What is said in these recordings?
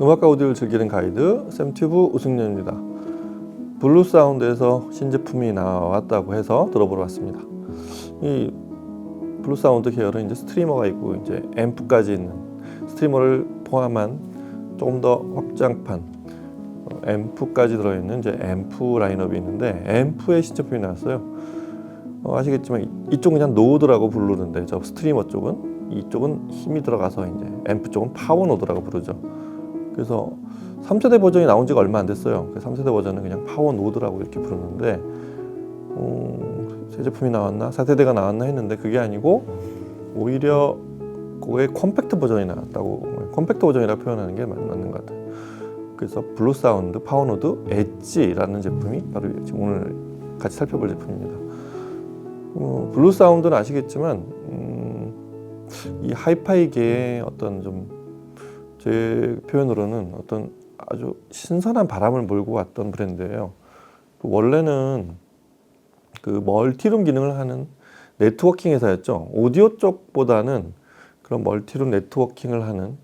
음악과 오디오를 즐기는 가이드 샘튜브 우승렬입니다. 블루사운드에서 신제품이 나왔다고 해서 들어보러 왔습니다. 이 블루사운드 계열은 이제 스트리머가 있고 이제 앰프까지 있는 스트리머를 포함한 조금 더 확장판 앰프까지 들어있는 이제 앰프 라인업이 있는데 앰프의 신제품이 나왔어요. 아시겠지만 이쪽은 그냥 노드라고 부르는데 저 스트리머 쪽은 이쪽은 힘이 들어가서 이제 앰프 쪽은 파워 노드라고 부르죠. 그래서 3세대 버전이 나온 지가 얼마 안 됐어요. 3세대 버전은 그냥 파워 노드라고 이렇게 부르는데 새 제품이 나왔나 4세대가 나왔나 했는데 그게 아니고 오히려 그거의 컴팩트 버전이 나왔다고, 컴팩트 버전이라 표현하는 게 맞는 것 같아요. 그래서 블루사운드 파워노드 엣지라는 제품이 바로 지금 오늘 같이 살펴볼 제품입니다. 블루사운드는 아시겠지만 이 하이파이계의 어떤 좀 제 표현으로는 어떤 아주 신선한 바람을 몰고 왔던 브랜드예요. 원래는 그 멀티룸 기능을 하는 네트워킹 회사였죠. 오디오 쪽보다는 그런 멀티룸 네트워킹을 하는,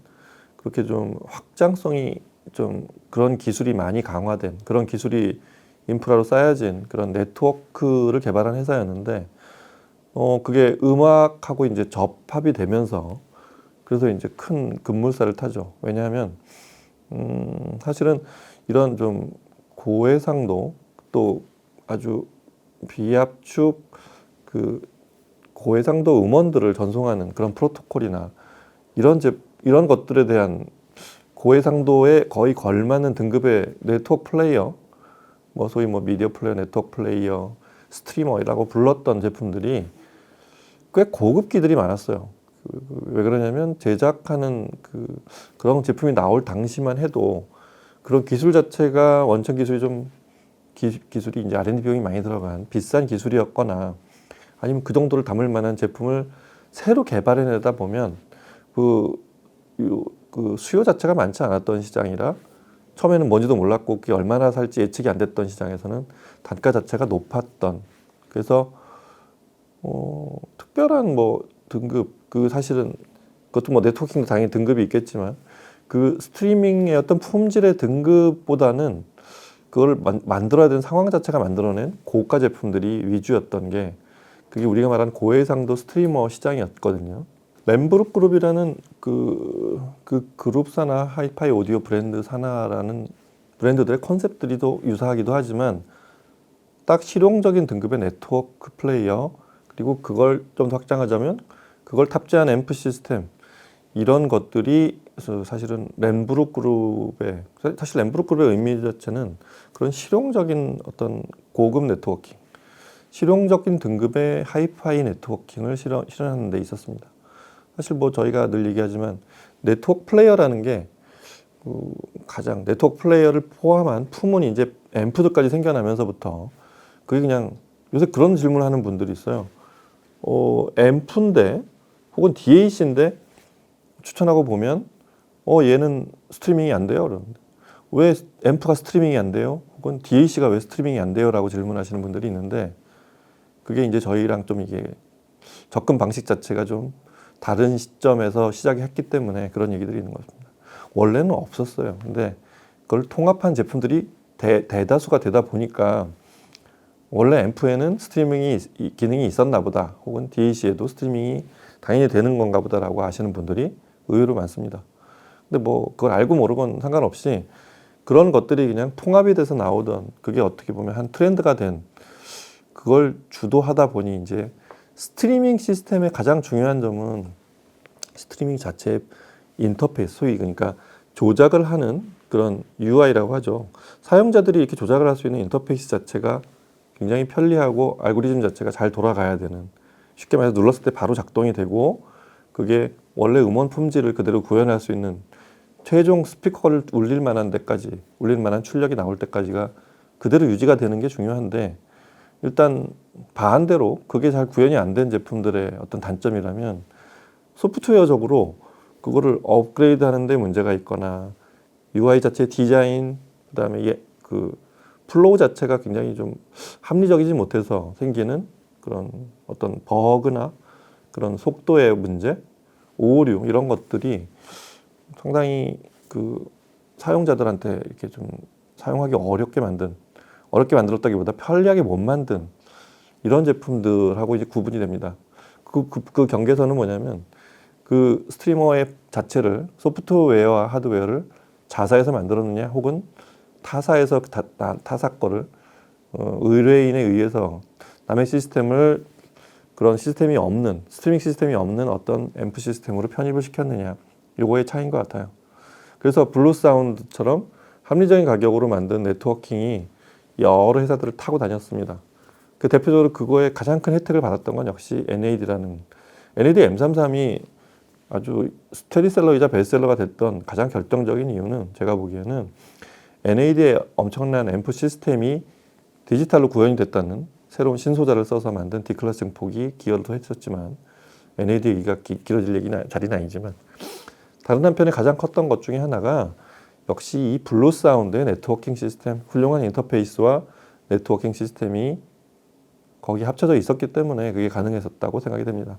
그렇게 좀 확장성이 좀 그런 기술이 많이 강화된, 그런 기술이 인프라로 쌓여진 그런 네트워크를 개발한 회사였는데 그게 음악하고 이제 접합이 되면서 그래서 이제 큰 급물살을 타죠. 왜냐하면 사실은 이런 좀 고해상도 또 아주 비압축 그 고해상도 음원들을 전송하는 그런 프로토콜이나 이런 것들에 대한 고해상도에 거의 걸맞는 등급의 네트워크 플레이어, 뭐 소위 뭐 미디어 플레이어, 네트워크 플레이어, 스트리머라고 불렀던 제품들이 꽤 고급기들이 많았어요. 왜 그러냐면 제작하는 그런 제품이 나올 당시만 해도 그런 기술 자체가 원천 기술이 좀 기술이 이제 R&D 비용이 많이 들어간 비싼 기술이었거나 아니면 그 정도를 담을 만한 제품을 새로 개발해내다 보면 그 수요 자체가 많지 않았던 시장이라 처음에는 뭔지도 몰랐고 그게 얼마나 살지 예측이 안 됐던 시장에서는 단가 자체가 높았던, 그래서 특별한 뭐 등급, 사실은 그것도 뭐 네트워킹도 당연히 등급이 있겠지만 그 스트리밍의 어떤 품질의 등급보다는 그걸 만들어야 되는 상황 자체가 만들어낸 고가 제품들이 위주였던 게 그게 우리가 말하는 고해상도 스트리머 시장이었거든요. 램브룩 그룹이라는 그 그룹사나 하이파이 오디오 브랜드 사나라는 브랜드들의 컨셉들이 더 유사하기도 하지만 딱 실용적인 등급의 네트워크 플레이어, 그리고 그걸 좀 더 확장하자면 그걸 탑재한 앰프 시스템, 이런 것들이 사실은 램브룩 그룹의, 사실 램브룩 그룹의 의미 자체는 그런 실용적인 어떤 고급 네트워킹, 실용적인 등급의 하이파이 네트워킹을 실현하는 데 있었습니다. 사실 뭐 저희가 늘 얘기하지만 네트워크 플레이어라는 게 가장 네트워크 플레이어를 포함한 품은 이제 앰프들까지 생겨나면서부터 그게 그냥 요새 그런 질문을 하는 분들이 있어요. 앰프인데 혹은 DAC인데 추천하고 보면 얘는 스트리밍이 안 돼요. 그러는데 왜 앰프가 스트리밍이 안 돼요? 혹은 DAC가 왜 스트리밍이 안 돼요? 라고 질문하시는 분들이 있는데 그게 이제 저희랑 좀 이게 접근 방식 자체가 좀 다른 시점에서 시작했기 때문에 그런 얘기들이 있는 것입니다. 원래는 없었어요. 근데 그걸 통합한 제품들이 대다수가 되다 보니까 원래 앰프에는 스트리밍이 기능이 있었나 보다, 혹은 DAC에도 스트리밍이 당연히 되는 건가 보다라고 아시는 분들이 의외로 많습니다. 근데 뭐 그걸 알고 모르건 상관없이 그런 것들이 그냥 통합이 돼서 나오던, 그게 어떻게 보면 한 트렌드가 된, 그걸 주도하다 보니 이제 스트리밍 시스템의 가장 중요한 점은 스트리밍 자체의 인터페이스, 소위 그러니까 조작을 하는 그런 UI라고 하죠. 사용자들이 이렇게 조작을 할 수 있는 인터페이스 자체가 굉장히 편리하고 알고리즘 자체가 잘 돌아가야 되는, 쉽게 말해서 눌렀을 때 바로 작동이 되고 그게 원래 음원 품질을 그대로 구현할 수 있는, 최종 스피커를 울릴 만한 데까지, 울릴 만한 출력이 나올 때까지가 그대로 유지가 되는 게 중요한데, 일단 반대로 그게 잘 구현이 안 된 제품들의 어떤 단점이라면 소프트웨어적으로 그거를 업그레이드 하는데 문제가 있거나 UI 자체 디자인, 그다음에 플로우 자체가 굉장히 좀 합리적이지 못해서 생기는 그런 어떤 버그나 그런 속도의 문제, 오류, 이런 것들이 상당히 사용자들한테 이렇게 좀 사용하기 어렵게 만들었다기보다 편리하게 못 만든 이런 제품들하고 이제 구분이 됩니다. 그 경계선은 뭐냐면 그 스트리머 앱 자체를 소프트웨어와 하드웨어를 자사에서 만들었느냐 혹은 타사에서 타사 거를 의뢰인에 의해서 남의 시스템을 그런 시스템이 없는 스트리밍 시스템이 없는 어떤 앰프 시스템으로 편입을 시켰느냐 요거의 차이인 것 같아요. 그래서 블루 사운드처럼 합리적인 가격으로 만든 네트워킹이 여러 회사들을 타고 다녔습니다. 그 대표적으로 그거에 가장 큰 혜택을 받았던 건 역시 NAD라는 NAD M33이 아주 스테디셀러이자 베스트셀러가 됐던 가장 결정적인 이유는 제가 보기에는 NAD의 엄청난 앰프 시스템이 디지털로 구현이 됐다는 새로운 신소자를 써서 만든 디클래싱 폭이 기여도 했었지만 NAD 얘기가 길어질 자리는 아니지만 다른 한편에 가장 컸던 것 중에 하나가 역시 이 블루 사운드의 네트워킹 시스템, 훌륭한 인터페이스와 네트워킹 시스템이 거기 합쳐져 있었기 때문에 그게 가능했었다고 생각이 됩니다.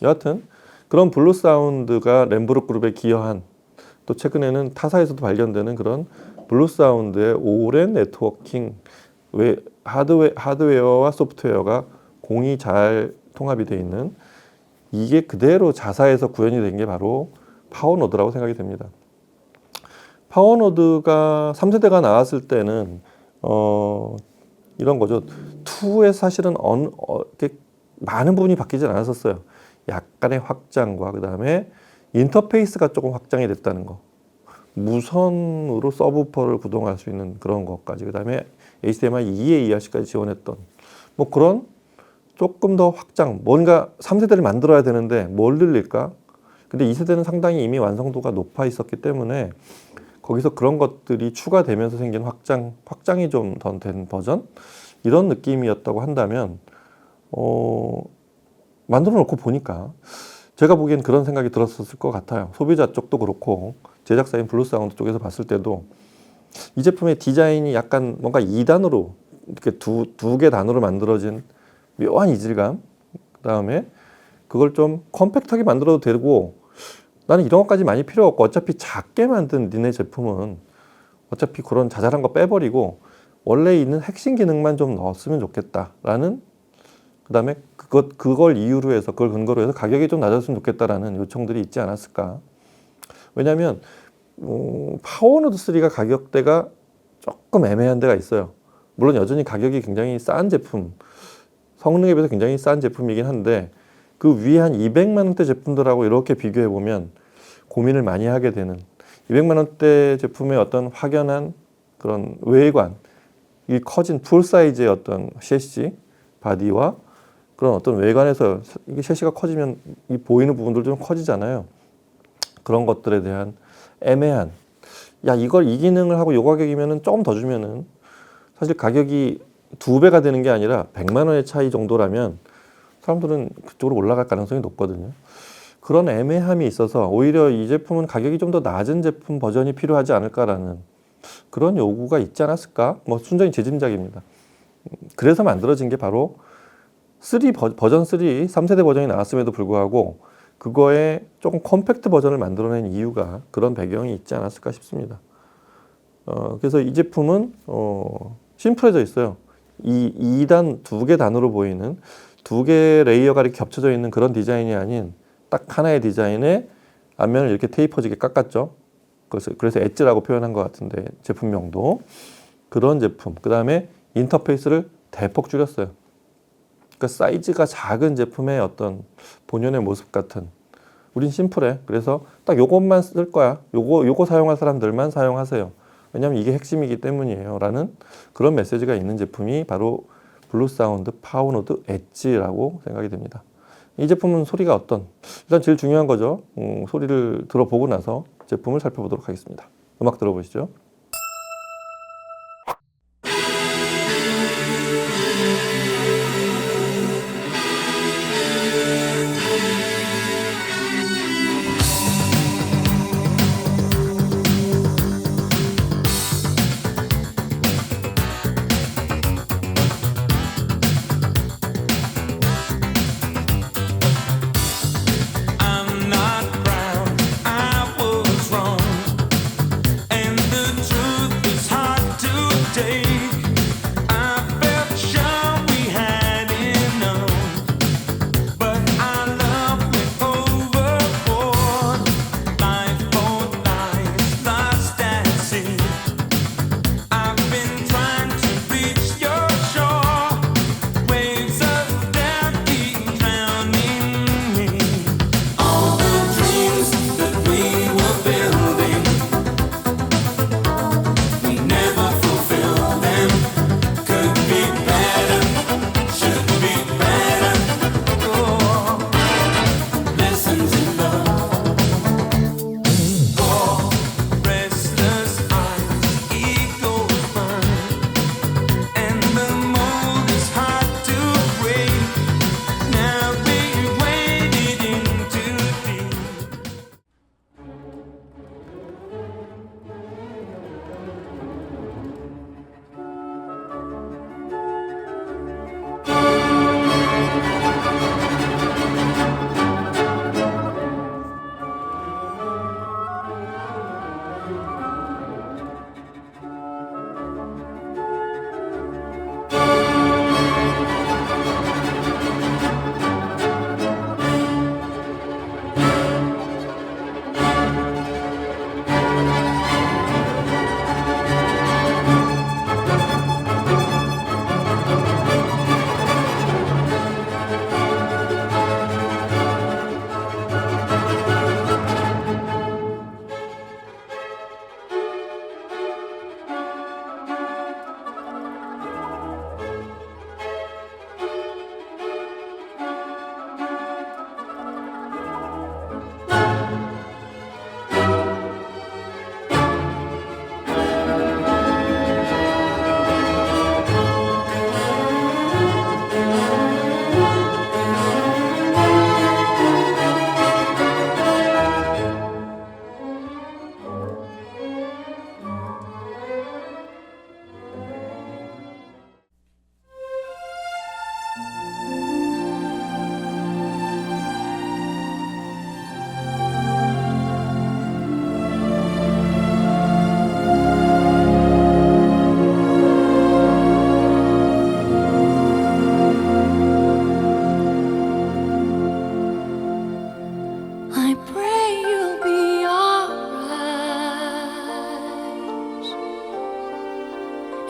여하튼 그런 블루 사운드가 램브룩 그룹에 기여한 또 최근에는 타사에서도 발견되는 그런 블루 사운드의 오랜 네트워킹 하드웨어와 소프트웨어가 공이 잘 통합이 되어 있는 이게 그대로 자사에서 구현이 된 게 바로 파워노드라고 생각이 됩니다. 파워노드가 3세대가 나왔을 때는 이런 거죠. 2에 사실은 이렇게 많은 부분이 바뀌진 않았었어요. 약간의 확장과 그 다음에 인터페이스가 조금 확장이 됐다는 거. 무선으로 서브우퍼를 구동할 수 있는 그런 것까지 그 다음에 HDMI 2에 ERC까지 지원했던 뭐 그런 조금 더 확장 뭔가 3세대를 만들어야 되는데 뭘 늘릴까? 근데 2세대는 상당히 이미 완성도가 높아 있었기 때문에 거기서 그런 것들이 추가되면서 생긴 확장이 좀 더 된 버전 이런 느낌이었다고 한다면 만들어 놓고 보니까 제가 보기엔 그런 생각이 들었을 것 같아요. 소비자 쪽도 그렇고 제작사인 블루사운드 쪽에서 봤을 때도 이 제품의 디자인이 약간 뭔가 2단으로 이렇게 두 개 단으로 만들어진 묘한 이질감 그 다음에 그걸 좀 컴팩트하게 만들어도 되고 나는 이런 것까지 많이 필요 없고 어차피 작게 만든 니네 제품은 어차피 그런 자잘한 거 빼버리고 원래 있는 핵심 기능만 좀 넣었으면 좋겠다라는 그 다음에 그걸 이유로 해서 그걸 근거로 해서 가격이 좀 낮았으면 좋겠다라는 요청들이 있지 않았을까. 왜냐하면 파워노드 3가 가격대가 조금 애매한 데가 있어요. 물론 여전히 가격이 굉장히 싼 제품 성능에 비해서 굉장히 싼 제품이긴 한데 그 위에 한 200만 원대 제품들하고 이렇게 비교해 보면 고민을 많이 하게 되는 200만 원대 제품의 어떤 확연한 그런 외관 이 커진 풀 사이즈의 어떤 셰시 바디와 그런 어떤 외관에서 이게 셰시가 커지면 이 보이는 부분들 좀 커지잖아요. 그런 것들에 대한 애매한 이걸 이 기능을 하고 요 가격이면은 조금 더 주면은 사실 가격이 2배가 되는 게 아니라 100만 원의 차이 정도라면 사람들은 그쪽으로 올라갈 가능성이 높거든요. 그런 애매함이 있어서 오히려 이 제품은 가격이 좀 더 낮은 제품 버전이 필요하지 않을까라는 그런 요구가 있지 않았을까? 뭐 순전히 제 짐작입니다. 그래서 만들어진 게 바로 버전 3세대 버전이 나왔음에도 불구하고 그거에 조금 컴팩트 버전을 만들어낸 이유가 그런 배경이 있지 않았을까 싶습니다. 그래서 이 제품은 심플해져 있어요. 이 2단 2개 단으로 보이는 2개 레이어가 이렇게 겹쳐져 있는 그런 디자인이 아닌 딱 하나의 디자인에 앞면을 이렇게 테이퍼지게 깎았죠. 그래서 엣지라고 표현한 것 같은데 제품명도 그런 제품. 그 다음에 인터페이스를 대폭 줄였어요. 그러니까 사이즈가 작은 제품의 어떤 본연의 모습 같은. 우린 심플해. 그래서 딱 요것만 쓸 거야. 요거 사용할 사람들만 사용하세요. 왜냐하면 이게 핵심이기 때문이에요. 라는 그런 메시지가 있는 제품이 바로 블루사운드 파워노드 엣지라고 생각이 됩니다. 이 제품은 소리가 일단 제일 중요한 거죠. 소리를 들어보고 나서 제품을 살펴보도록 하겠습니다. 음악 들어보시죠. I'm not proud, I was wrong, and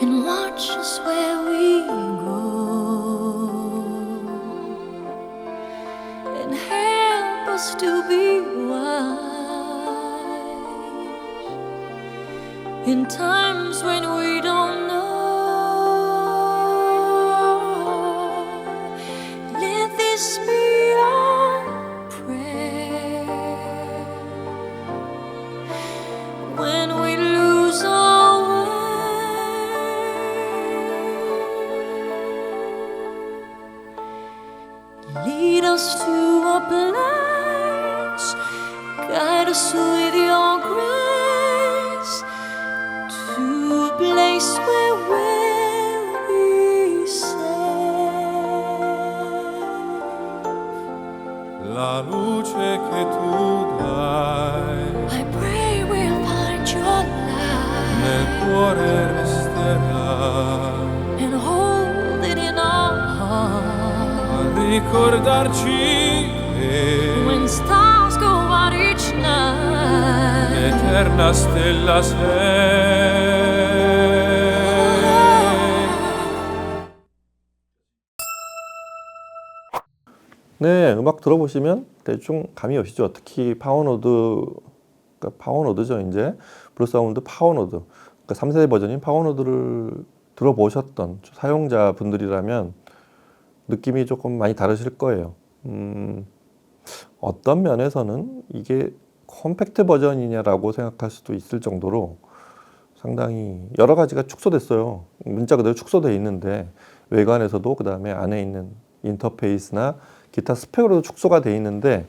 and watch us where we go, and help us to be wise in times when we don't know. Let this be our prayer when we lose our way. Lead us to a place, guide us with your grace, to a place where we'll be safe. La luce che tu dai I pray we'll find your nel light cuore resterà and hold it in our a heart. ricordarci When che stars go out each night, l'eterna stella sei. 네, 음악 들어보시면 대충 감이 오시죠. 특히 파워노드, 그러니까 파워노드죠. 이제 블루 사운드 파워노드, 그러니까 3세대 버전인 파워노드를 들어보셨던 사용자분들이라면 느낌이 조금 많이 다르실 거예요. 어떤 면에서는 이게 컴팩트 버전이냐라고 생각할 수도 있을 정도로 상당히 여러 가지가 축소됐어요. 문자 그대로 축소되어 있는데 외관에서도 그 다음에 안에 있는 인터페이스나 기타 스펙으로도 축소가 되어 있는데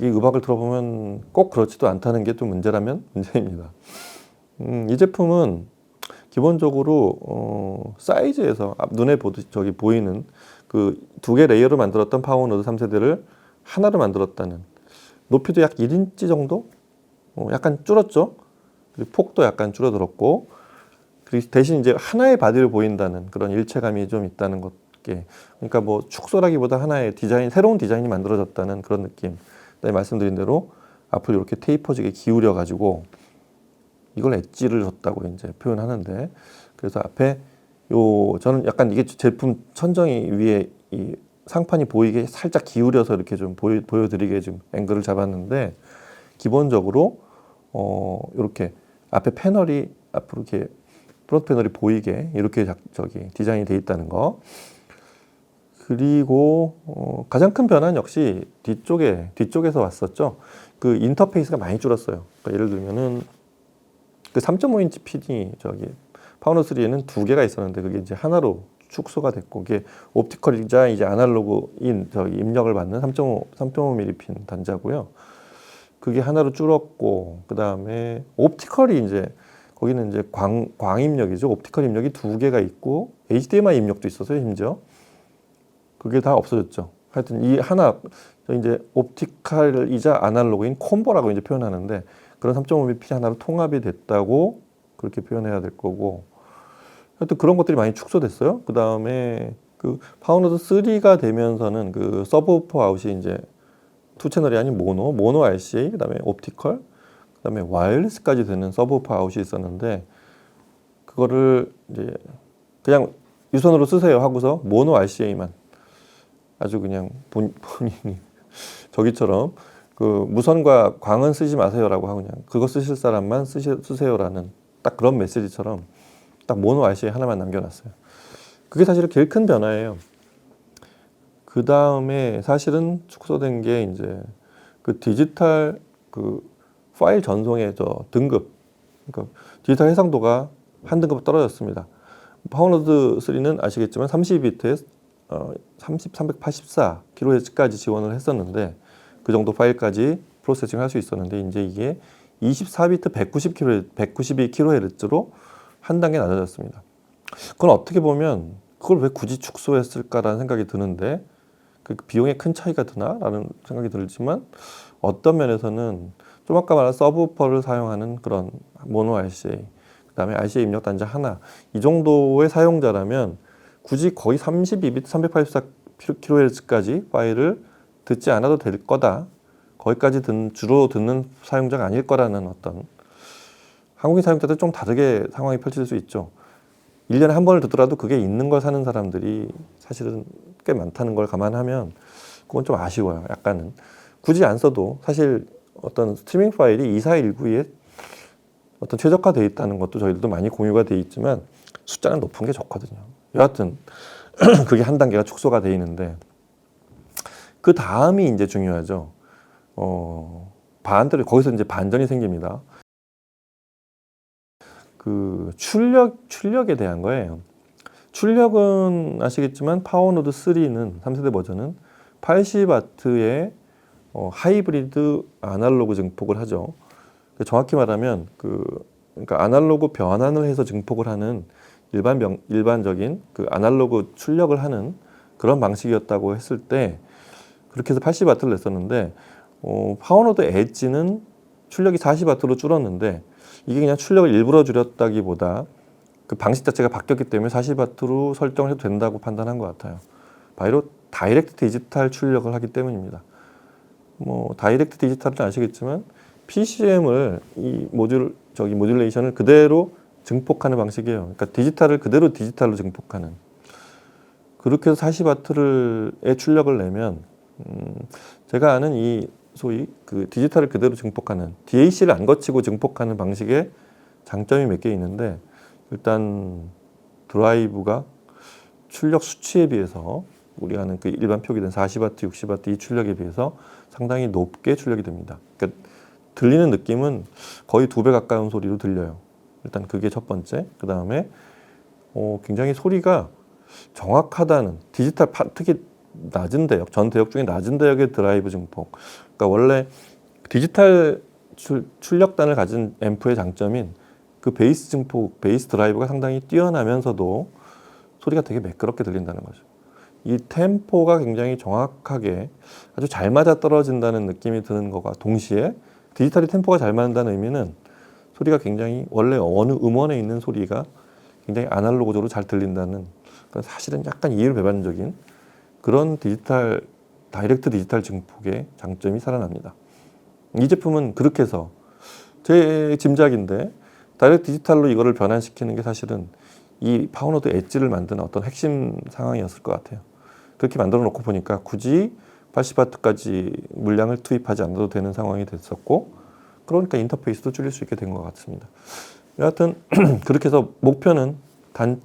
이 음악을 들어보면 꼭 그렇지도 않다는 게 좀 문제라면 문제입니다. 이 제품은 기본적으로 사이즈에서 눈에 저기 보이는 그 두 개 레이어로 만들었던 파워노드 3세대를 하나로 만들었다는, 높이도 약 1인치 정도? 약간 줄었죠. 그리고 폭도 약간 줄어들었고, 그리고 대신 이제 하나의 바디를 보인다는 그런 일체감이 좀 있다는 것게, 그러니까 뭐 축소라기보다 하나의 디자인, 새로운 디자인이 만들어졌다는 그런 느낌. 그다음에 말씀드린 대로 앞을 이렇게 테이퍼지게 기울여 가지고 이걸 엣지를 줬다고 이제 표현하는데, 그래서 앞에 저는 약간 이게 제품 천정이 위에 이 상판이 보이게 살짝 기울여서 이렇게 좀 보여드리게 지금 앵글을 잡았는데, 기본적으로 이렇게 앞에 패널이 앞으로 이렇게 프론트 패널이 보이게 이렇게 저기 디자인이 돼 있다는 거. 그리고 가장 큰 변화는 역시 뒤쪽에서 왔었죠. 그 인터페이스가 많이 줄었어요. 그러니까 예를 들면은 그 3.5인치 핀이 저기 파워노드 3에는 두 개가 있었는데 그게 이제 하나로 축소가 됐고, 그게 옵티컬이자 이제 아날로그인 저기 입력을 받는 3.5mm 핀 단자고요. 그게 하나로 줄었고, 그 다음에 옵티컬이 이제 거기는 이제 광 입력이죠. 옵티컬 입력이 두 개가 있고 HDMI 입력도 있었어요, 심지어. 그게 다 없어졌죠. 하여튼 이 하나 이제 옵티컬이자 아날로그인 콤보라고 이제 표현하는데, 그런 3.5mm 핀이 하나로 통합이 됐다고 그렇게 표현해야 될 거고, 하여튼 그런 것들이 많이 축소됐어요. 그 다음에 그 파워노드 3가 되면서는 그 서브우퍼 아웃이 이제 투 채널이 아닌 모노 RCA, 그 다음에 옵티컬, 그 다음에 와이어리스까지 되는 서브우퍼 아웃이 있었는데, 그거를 이제 그냥 유선으로 쓰세요 하고서 모노 RCA만 아주 그냥 본인이 저기처럼 그 무선과 광은 쓰지 마세요라고 하고 그냥 그거 쓰실 사람만 쓰세요라는 딱 그런 메시지처럼 딱 모노 RCA 하나만 남겨놨어요. 그게 사실은 제일 큰 변화예요. 그 다음에 사실은 축소된 게 이제 그 디지털 그 파일 전송의 저 등급, 그러니까 디지털 해상도가 한 등급 떨어졌습니다. 파워노드 3는 아시겠지만 32비트에 384kHz까지 지원을 했었는데, 그 정도 파일까지 프로세싱 할 수 있었는데, 이제 이게 24비트 192kHz로 한 단계 낮아졌습니다. 그건 어떻게 보면 그걸 왜 굳이 축소했을까라는 생각이 드는데, 그 비용에 큰 차이가 드나라는 생각이 들지만, 어떤 면에서는 좀 아까 말한 서브우퍼를 사용하는 그런 모노 RCA, 그 다음에 RCA 입력 단자 하나, 이 정도의 사용자라면 굳이 거의 32비트 384kHz까지 파일을 듣지 않아도 될 거다, 거기까지 주로 듣는 사용자가 아닐 거라는 어떤, 한국인 사용자들 좀 다르게 상황이 펼쳐질 수 있죠. 1년에 한 번을 듣더라도 그게 있는 걸 사는 사람들이 사실은 꽤 많다는 걸 감안하면 그건 좀 아쉬워요. 약간은. 굳이 안 써도 사실 어떤 스트리밍 파일이 2419에 어떤 최적화되어 있다는 것도 저희들도 많이 공유가 되어 있지만 숫자는 높은 게 좋거든요. 여하튼 그게 한 단계가 축소가 되어 있는데 그 다음이 이제 중요하죠. 반대로 거기서 이제 반전이 생깁니다. 그 출력에 대한 거예요. 출력은 아시겠지만 파워노드 3는 3세대 버전은 80W의 하이브리드 아날로그 증폭을 하죠. 정확히 말하면 그러니까 아날로그 변환을 해서 증폭을 하는 일반적인 그 아날로그 출력을 하는 그런 방식이었다고 했을 때 그렇게 해서 80W를 냈었는데 파워노드 엣지는 출력이 40W로 줄었는데 이게 그냥 출력을 일부러 줄였다기보다 그 방식 자체가 바뀌었기 때문에 40W로 설정을 해도 된다고 판단한 것 같아요. 바로 다이렉트 디지털 출력을 하기 때문입니다. 다이렉트 디지털은 아시겠지만 PCM을 이 모듈레이션을 그대로 증폭하는 방식이에요. 그러니까 디지털을 그대로 디지털로 증폭하는. 그렇게 해서 40W의 출력을 내면 제가 아는 이 소위 그 디지털을 그대로 증폭하는 DAC를 안 거치고 증폭하는 방식의 장점이 몇 개 있는데 일단 드라이브가 출력 수치에 비해서 우리가 아는 그 일반 표기된 40W, 60W 이 출력에 비해서 상당히 높게 출력이 됩니다. 그러니까 들리는 느낌은 거의 2배 가까운 소리로 들려요. 일단 그게 첫 번째. 그 다음에 굉장히 소리가 정확하다는 디지털 특히 낮은 대역, 전 대역 중에 낮은 대역의 드라이브 증폭. 그러니까 원래 디지털 출력단을 가진 앰프의 장점인 그 베이스 증폭, 베이스 드라이브가 상당히 뛰어나면서도 소리가 되게 매끄럽게 들린다는 거죠. 이 템포가 굉장히 정확하게 아주 잘 맞아 떨어진다는 느낌이 드는 것과 동시에 디지털이 템포가 잘 맞는다는 의미는 소리가 굉장히 원래 어느 음원에 있는 소리가 굉장히 아날로그적으로 잘 들린다는 그러니까 사실은 약간 이율배반적인 그런 다이렉트 디지털 증폭의 장점이 살아납니다. 이 제품은 그렇게 해서 제 짐작인데 다이렉트 디지털로 이거를 변환시키는 게 사실은 이 파워노드 엣지를 만드는 어떤 핵심 상황이었을 것 같아요. 그렇게 만들어 놓고 보니까 굳이 80W까지 물량을 투입하지 않아도 되는 상황이 됐었고 그러니까 인터페이스도 줄일 수 있게 된 것 같습니다. 여하튼 그렇게 해서 목표는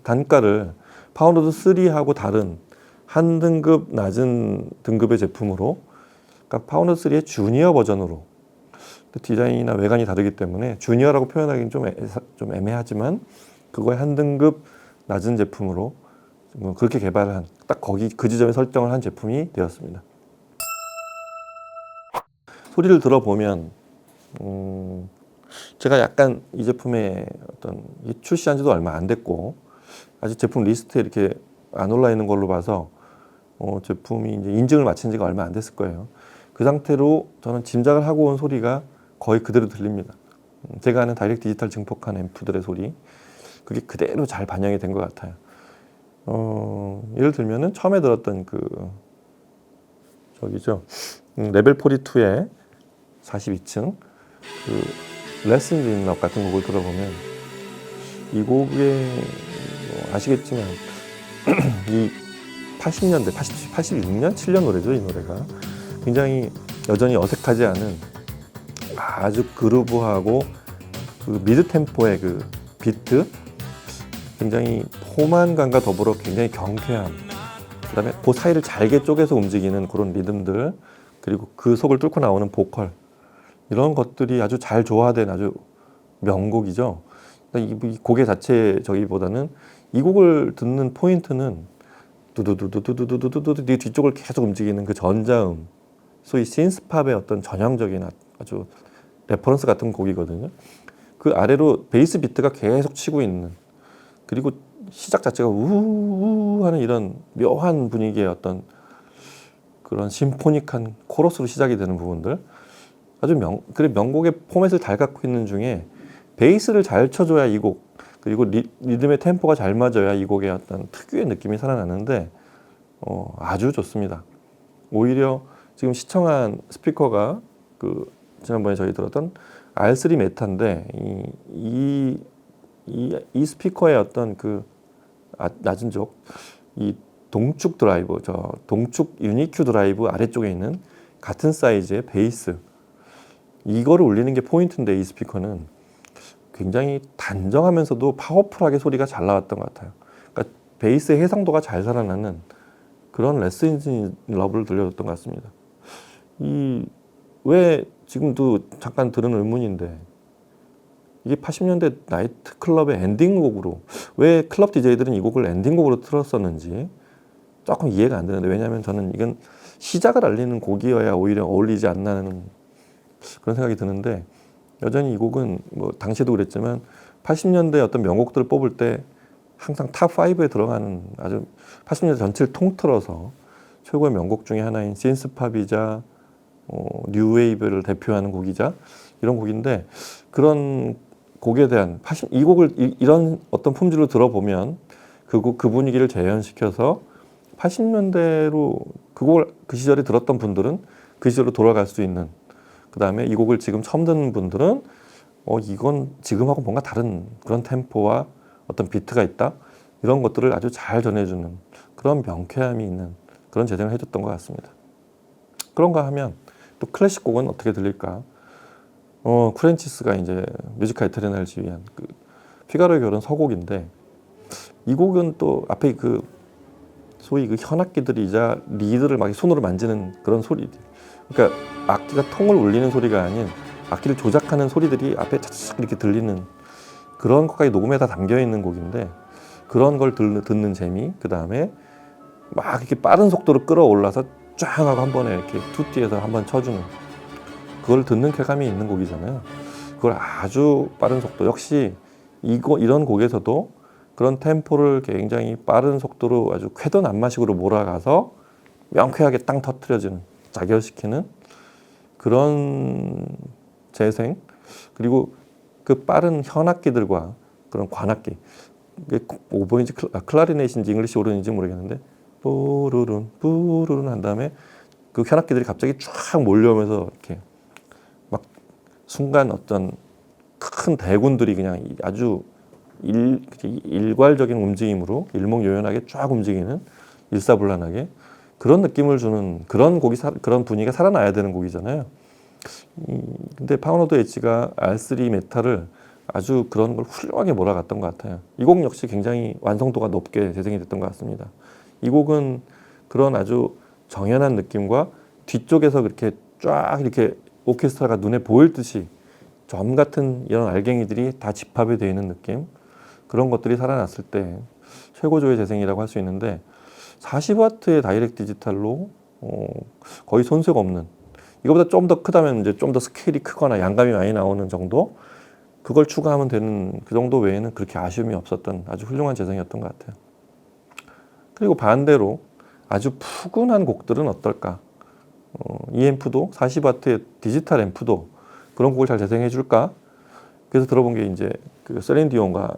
단가를 파워노드 3하고 다른 한 등급 낮은 등급의 제품으로 그러니까 파워노드 3의 주니어 버전으로 디자인이나 외관이 다르기 때문에 주니어라고 표현하기는 좀 애매하지만 그거의 한 등급 낮은 제품으로 그렇게 개발한 딱 거기 그 지점에 설정을 한 제품이 되었습니다. 소리를 들어보면 제가 약간 이 제품의 어떤 출시한 지도 얼마 안 됐고 아직 제품 리스트에 이렇게 안 올라 있는 걸로 봐서 제품이 이제 인증을 마친 지가 얼마 안 됐을 거예요. 그 상태로 저는 짐작을 하고 온 소리가 거의 그대로 들립니다. 제가 아는 다이렉트 디지털 증폭한 앰프들의 소리 그게 그대로 잘 반영이 된 것 같아요. 예를 들면은 처음에 들었던 레벨 42의 42층 그 레슨즈 인 럽 같은 곡을 들어보면 이 곡에 아시겠지만 이 80년대, 86년, 7년 노래죠. 이 노래가 굉장히 여전히 어색하지 않은 아주 그루브하고 그 미드 템포의 그 비트 굉장히 포만감과 더불어 굉장히 경쾌함 그다음에 그 사이를 잘게 쪼개서 움직이는 그런 리듬들 그리고 그 속을 뚫고 나오는 보컬 이런 것들이 아주 잘 조화된 아주 명곡이죠. 이 곡의 자체 저기보다는 이 곡을 듣는 포인트는 두두두두두두두두두 뒤쪽을 계속 움직이는 그 전자음 소위 신스팝의 어떤 전형적인 아주 레퍼런스 같은 곡이거든요. 그 아래로 베이스 비트가 계속 치고 있는 그리고 시작 자체가 우우 하는 이런 묘한 분위기의 어떤 그런 심포닉한 코러스로 시작이 되는 부분들 아주 명곡의 포맷을 잘 갖고 있는 중에 베이스를 잘 쳐줘야 이 곡 그리고 리듬의 템포가 잘 맞아야 이 곡의 어떤 특유의 느낌이 살아나는데 아주 좋습니다. 오히려 지금 시청한 스피커가 그 지난번에 저희 들었던 R3 메타인데 이 스피커의 어떤 그 낮은 쪽, 이 동축 드라이브, 저 동축 유니큐 드라이브 아래쪽에 있는 같은 사이즈의 베이스, 이거를 울리는 게 포인트인데 이 스피커는 굉장히 단정하면서도 파워풀하게 소리가 잘 나왔던 것 같아요. 그러니까 베이스의 해상도가 잘 살아나는 그런 레스 인진 러브를 들려줬던 것 같습니다. 왜 지금도 잠깐 들은 의문인데 이게 80년대 나이트 클럽의 엔딩곡으로, 왜 클럽 DJ들은 이 곡을 엔딩곡으로 틀었었는지 조금 이해가 안 되는데, 왜냐하면 저는 이건 시작을 알리는 곡이어야 오히려 어울리지 않나는 그런 생각이 드는데, 여전히 이 곡은 뭐 당시에도 그랬지만 80년대 어떤 명곡들을 뽑을 때 항상 탑5에 들어가는, 아주 80년대 전체를 통틀어서 최고의 명곡 중에 하나인 신스팝이자 뉴웨이브를 대표하는 곡이자 이런 곡인데, 그런 곡에 대한 이 곡을 이런 어떤 품질로 들어보면 그 분위기를 재현시켜서 80년대로 그 곡을 그 시절에 들었던 분들은 그 시절로 돌아갈 수 있는, 그 다음에 이 곡을 지금 처음 듣는 분들은 이건 지금하고 뭔가 다른 그런 템포와 어떤 비트가 있다, 이런 것들을 아주 잘 전해주는 그런 명쾌함이 있는 그런 재생을 해줬던 것 같습니다. 그런가 하면 또 클래식 곡은 어떻게 들릴까? 쿠렌치스가 이제 뮤지카 이탈리아나를 지휘한 그 피가로의 결혼 서곡인데, 이 곡은 또 앞에 그 소위 그 현악기들이자 리드를 막 손으로 만지는 그런 소리, 그러니까 악기가 통을 울리는 소리가 아닌 악기를 조작하는 소리들이 앞에 차차차 이렇게 들리는 그런 것까지 녹음에 다 담겨 있는 곡인데, 그런 걸 듣는 재미, 그 다음에 막 이렇게 빠른 속도로 끌어올라서 쫙 하고 한 번에 이렇게 투띠에서 한 번 쳐주는, 그걸 듣는 쾌감이 있는 곡이잖아요. 그걸 아주 빠른 속도, 역시 이런 곡에서도 그런 템포를 굉장히 빠른 속도로 아주 쾌던 안마식으로 몰아가서 명쾌하게 땅 터뜨려지는, 자결시키는 그런 재생, 그리고 그 빠른 현악기들과 그런 관악기, 오보인지 클라리넷인지 잉글리시 오른인지 모르겠는데 뿌르룬 뿌르룬 한 다음에 그 현악기들이 갑자기 쫙 몰려오면서 이렇게 막 순간 어떤 큰 대군들이 그냥 아주 일괄적인 움직임으로 일목요연하게 쫙 움직이는, 일사불란하게 그런 느낌을 주는 그런 곡이, 그런 분위기가 살아나야 되는 곡이잖아요. 근데 파운드 엣지가 R3 메탈을 아주 그런 걸 훌륭하게 몰아갔던 것 같아요. 이 곡 역시 굉장히 완성도가 높게 재생이 됐던 것 같습니다. 이 곡은 그런 아주 정연한 느낌과 뒤쪽에서 그렇게 쫙 이렇게 오케스트라가 눈에 보일 듯이 점 같은 이런 알갱이들이 다 집합이 되어 있는 느낌, 그런 것들이 살아났을 때 최고조의 재생이라고 할 수 있는데, 40W의 다이렉트 디지털로 거의 손색 없는, 이거보다 좀 더 크다면 이제 좀 더 스케일이 크거나 양감이 많이 나오는 정도, 그걸 추가하면 되는 그 정도 외에는 그렇게 아쉬움이 없었던 아주 훌륭한 재생이었던 것 같아요. 그리고 반대로 아주 푸근한 곡들은 어떨까? 이 앰프도 40W의 디지털 앰프도 그런 곡을 잘 재생해 줄까? 그래서 들어본 게 이제 그 셀린 디온과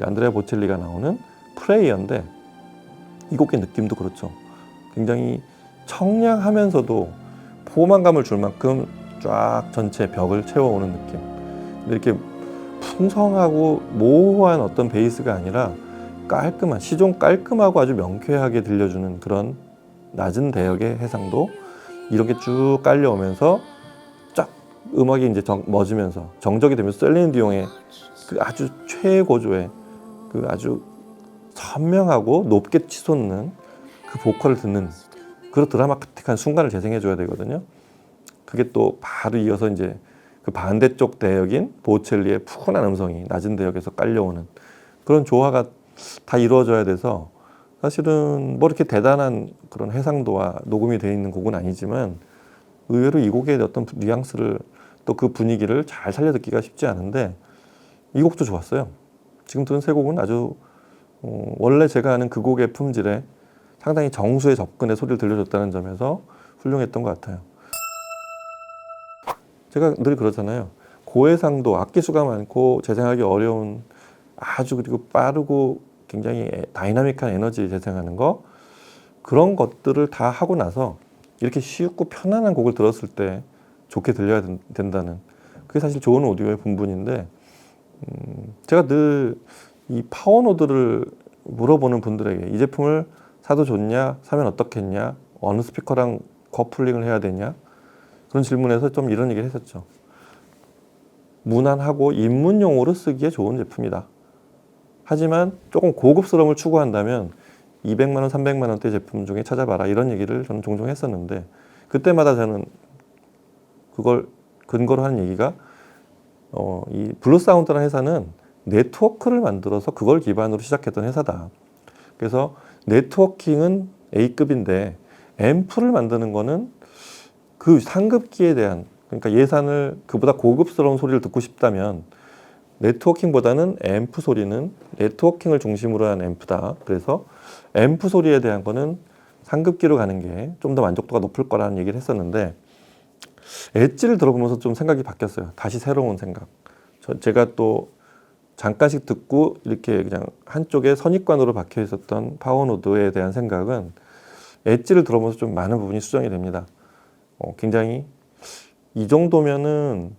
안드레아 보첼리가 나오는 프레이어인데, 이 곡의 느낌도 그렇죠. 굉장히 청량하면서도 포만감을 줄 만큼 쫙 전체 벽을 채워오는 느낌. 근데 이렇게 풍성하고 모호한 어떤 베이스가 아니라 깔끔한, 시종 깔끔하고 아주 명쾌하게 들려주는 그런 낮은 대역의 해상도, 이렇게 쭉 깔려오면서 쫙 음악이 이제 멎으면서 정적이 되면서 셀린 디옹의 그 아주 최고조의 그 아주 선명하고 높게 치솟는 그 보컬을 듣는 그런 드라마틱한 순간을 재생해 줘야 되거든요. 그게 또 바로 이어서 이제 그 반대쪽 대역인 보첼리의 푸근한 음성이 낮은 대역에서 깔려오는 그런 조화가 다 이루어져야 돼서, 사실은 뭐 이렇게 대단한 그런 해상도와 녹음이 되어 있는 곡은 아니지만 의외로 이 곡의 어떤 뉘앙스를, 또 그 분위기를 잘 살려 듣기가 쉽지 않은데, 이 곡도 좋았어요. 지금 들은 세 곡은 아주 원래 제가 아는 그 곡의 품질에 상당히 정수의 접근의 소리를 들려줬다는 점에서 훌륭했던 것 같아요. 제가 늘 그러잖아요. 고해상도, 악기 수가 많고 재생하기 어려운 아주 그리고 빠르고 굉장히 다이나믹한 에너지 재생하는 거, 그런 것들을 다 하고 나서 이렇게 쉽고 편안한 곡을 들었을 때 좋게 들려야 된다는, 그게 사실 좋은 오디오의 본분인데, 제가 늘 이 파워노드를 물어보는 분들에게 이 제품을 사도 좋냐, 사면 어떻겠냐, 어느 스피커랑 커플링을 해야 되냐, 그런 질문에서 좀 이런 얘기를 했었죠. 무난하고 입문용으로 쓰기에 좋은 제품이다. 하지만 조금 고급스러움을 추구한다면 200만 원, 300만 원대 제품 중에 찾아봐라, 이런 얘기를 저는 종종 했었는데, 그때마다 저는 그걸 근거로 하는 얘기가 이 블루사운드라는 회사는 네트워크를 만들어서 그걸 기반으로 시작했던 회사다. 그래서 네트워킹은 A급인데 앰프를 만드는 거는 그 상급기에 대한, 그러니까 예산을 그보다 고급스러운 소리를 듣고 싶다면 네트워킹보다는 앰프 소리는 네트워킹을 중심으로 한 앰프다. 그래서 앰프 소리에 대한 거는 상급기로 가는 게 좀 더 만족도가 높을 거라는 얘기를 했었는데, 엣지를 들어보면서 좀 생각이 바뀌었어요. 다시 새로운 생각. 제가 또 잠깐씩 듣고 이렇게 그냥 한쪽에 선입관으로 박혀 있었던 파워노드에 대한 생각은 엣지를 들어보면서 좀 많은 부분이 수정이 됩니다. 굉장히 이 정도면은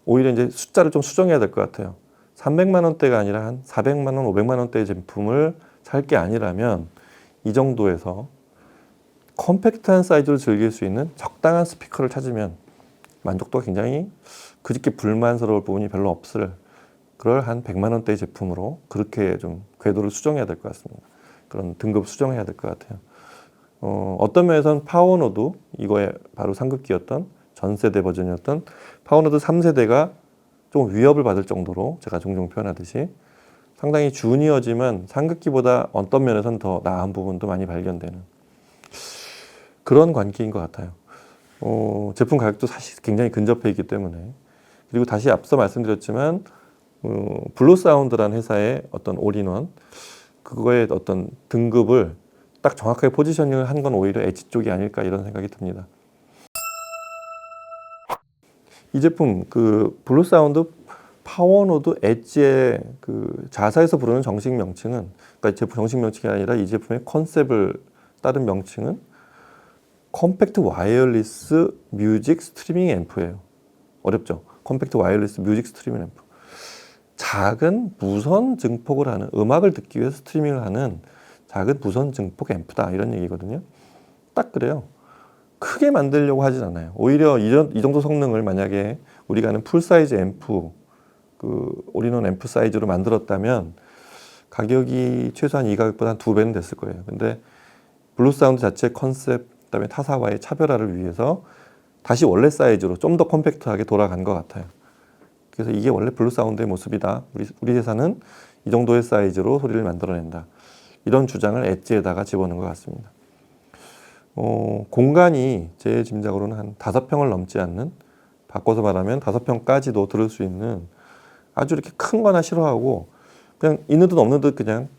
오히려 이제 숫자를 좀 수정해야 될 것 같아요. 300만 원대가 아니라 한 400만 원, 500만 원대의 제품을 살 게 아니라면 이 정도에서 컴팩트한 사이즈로 즐길 수 있는 적당한 스피커를 찾으면 만족도가 굉장히 그렇게 불만스러울 부분이 별로 없을, 그럴 한 100만 원대의 제품으로 그렇게 좀 궤도를 수정해야 될 것 같습니다. 그런 등급 수정해야 될 것 같아요. 어떤 면에서는 파워노드, 이거에 바로 상급기였던 전 세대 버전이었던 파워노드 3세대가 좀 위협을 받을 정도로, 제가 종종 표현하듯이 상당히 주니어지만 상급기보다 어떤 면에서는 더 나은 부분도 많이 발견되는 그런 관계인 것 같아요. 제품 가격도 사실 굉장히 근접해 있기 때문에. 그리고 다시 앞서 말씀드렸지만 블루사운드라는 회사의 어떤 올인원, 그거의 어떤 등급을 딱 정확하게 포지셔닝을 한 건 오히려 엣지 쪽이 아닐까, 이런 생각이 듭니다. 이 제품 그 블루사운드 파워노드 엣지의 그 자사에서 부르는 정식 명칭은, 그러니까 제품 정식 명칭이 아니라 이 제품의 컨셉을 따른 명칭은 컴팩트 와이어리스 뮤직 스트리밍 앰프예요. 어렵죠? 컴팩트 와이어리스 뮤직 스트리밍 앰프. 작은 무선 증폭을 하는, 음악을 듣기 위해서 스트리밍을 하는 작은 무선 증폭 앰프다, 이런 얘기거든요. 딱 그래요. 크게 만들려고 하진 않아요. 오히려 이 정도 성능을 만약에 우리가 아는 풀사이즈 앰프, 그 올인원 앰프 사이즈로 만들었다면 가격이 최소한 이 가격보다 한 2배는 됐을 거예요. 근데 블루사운드 자체 컨셉, 그다음에 타사와의 차별화를 위해서 다시 원래 사이즈로 좀 더 컴팩트하게 돌아간 것 같아요. 그래서 이게 원래 블루사운드의 모습이다. 우리 회사는 이 정도의 사이즈로 소리를 만들어낸다. 이런 주장을 엣지에다가 집어넣은 것 같습니다. 공간이 제 짐작으로는 한 5평을 넘지 않는, 바꿔서 말하면 5평까지도 들을 수 있는, 아주 이렇게 큰 거나 싫어하고 그냥 있는 듯 없는 듯 그냥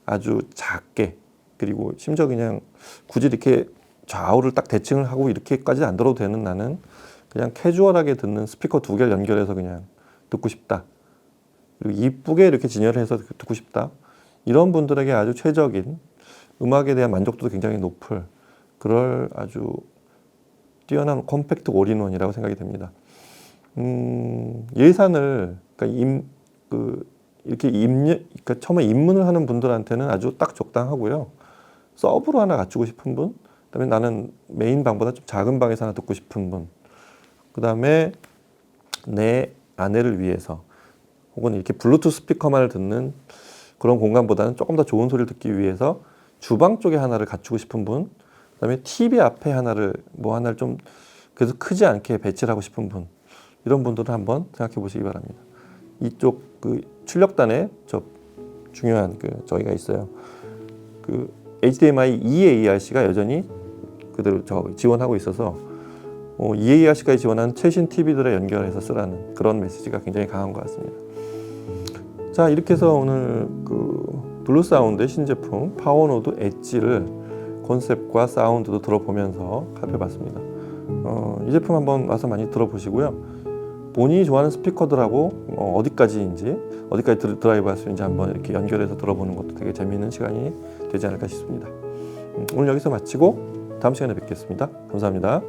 아주 작게, 그리고 심지어 그냥 굳이 이렇게 좌우를 딱 대칭을 하고 이렇게까지 안 들어도 되는, 나는 그냥 캐주얼하게 듣는 스피커 2개를 연결해서 그냥 듣고 싶다, 그리고 이쁘게 이렇게 진열해서 듣고 싶다, 이런 분들에게 아주 최적인, 음악에 대한 만족도도 굉장히 높을, 그럴 아주 뛰어난 컴팩트 올인원이라고 생각이 됩니다. 예산을, 그러니까 그러니까 처음에 입문을 하는 분들한테는 아주 딱 적당하고요. 서브로 하나 갖추고 싶은 분, 그다음에 나는 메인 방보다 좀 작은 방에서 하나 듣고 싶은 분, 그다음에 내 아내를 위해서, 혹은 이렇게 블루투스 스피커만을 듣는 그런 공간보다는 조금 더 좋은 소리를 듣기 위해서 주방 쪽에 하나를 갖추고 싶은 분, 그다음에 TV 앞에 하나를 좀 그래서 크지 않게 배치를 하고 싶은 분, 이런 분들은 한번 생각해 보시기 바랍니다. 이쪽 그 출력단에 중요한 저희가 있어요. 그 HDMI EARC가 여전히 그대로 지원하고 있어서 EARC까지 지원한 최신 TV들에 연결해서 쓰라는 그런 메시지가 굉장히 강한 것 같습니다. 자, 이렇게 해서 오늘 그 블루사운드의 신제품 파워노드 엣지를 컨셉과 사운드도 들어보면서 살펴봤습니다. 이 제품 한번 와서 많이 들어보시고요. 본인이 좋아하는 스피커들하고 어디까지 드라이브 할 수 있는지 한번 이렇게 연결해서 들어보는 것도 되게 재미있는 시간이 되지 않을까 싶습니다. 오늘 여기서 마치고 다음 시간에 뵙겠습니다. 감사합니다.